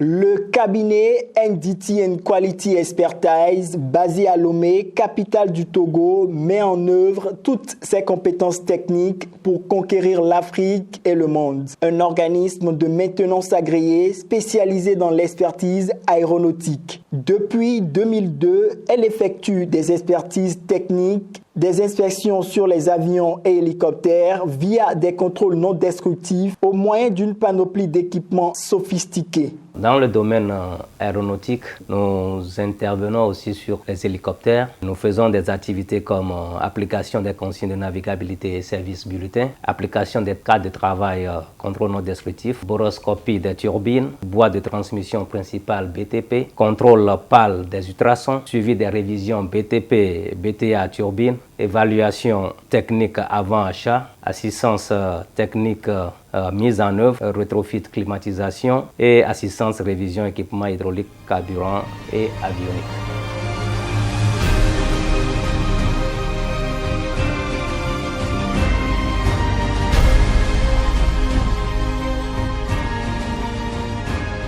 Le cabinet NDT Quality Expertise, basé à Lomé, capitale du Togo, met en œuvre toutes ses compétences techniques pour conquérir l'Afrique et le monde. Un organisme de maintenance agréé spécialisé dans l'expertise aéronautique. Depuis 2002, elle effectue des expertises techniques, des inspections sur les avions et hélicoptères via des contrôles non destructifs au moyen d'une panoplie d'équipements sophistiqués. Dans le domaine aéronautique, nous intervenons aussi sur les hélicoptères. Nous faisons des activités comme application des consignes de navigabilité et services bulletins, application des cadres de travail contrôle non destructif, boroscopie des turbines, boîte de transmission principale BTP, contrôle pâle des ultrasons, suivi des révisions BTP, BTA turbine, évaluation technique avant achat, assistance technique mise en œuvre, rétrofit climatisation et assistance révision équipement hydraulique, carburant et avionique.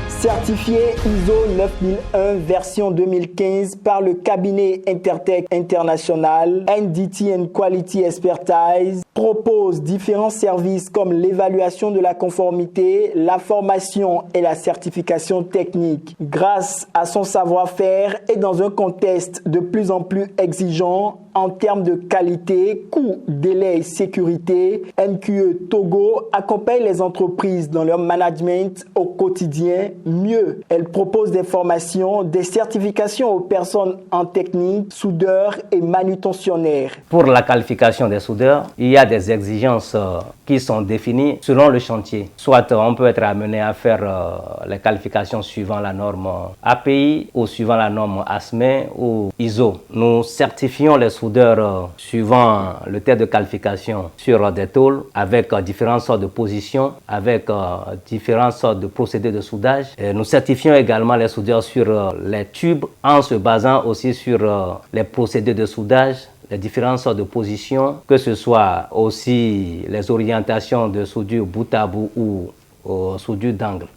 Certifié ISO 9001 version 2015 par le cabinet Intertech International, NDT Quality Expertise propose différents services comme l'évaluation de la conformité, la formation et la certification technique. Grâce à son savoir-faire et dans un contexte de plus en plus exigeant en termes de qualité, coût, délai et sécurité, NQE Togo accompagne les entreprises dans leur management au quotidien. Mieux, elle propose des formations, des certifications aux personnes en technique, soudeurs et manutentionnaires. Pour la qualification des soudeurs, il y a des exigences qui sont définies selon le chantier. Soit on peut être amené à faire les qualifications suivant la norme API ou suivant la norme ASME ou ISO. Nous certifions les soudeurs suivant le test de qualification sur des tôles avec différentes sortes de positions, avec différentes sortes de procédés de soudage. Et nous certifions également les soudeurs sur les tubes en se basant aussi sur les procédés de soudage, les différentes sortes de positions, que ce soit aussi les orientations de soudure bout à bout ou soudure d'angle.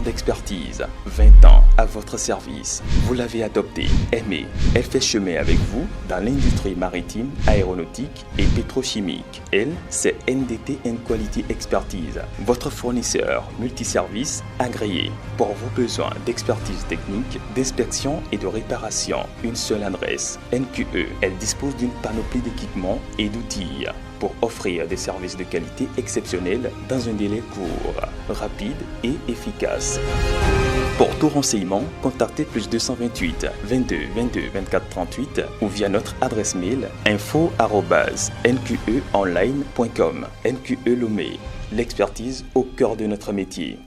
D'expertise, 20 ans à votre service. Vous l'avez adopté, aimé. Elle fait chemin avec vous dans l'industrie maritime, aéronautique et pétrochimique. Elle, c'est NDT Quality Expertise, votre fournisseur multiservice agréé pour vos besoins d'expertise technique, d'inspection et de réparation. Une seule adresse, NQE. Elle dispose d'une panoplie d'équipements et d'outils pour offrir des services de qualité exceptionnels dans un délai court, rapide et efficace. Pour tout renseignement, contactez +228 22 22 24 38 ou via notre adresse mail info@nqeonline.com. NQE Lomé, l'expertise au cœur de notre métier.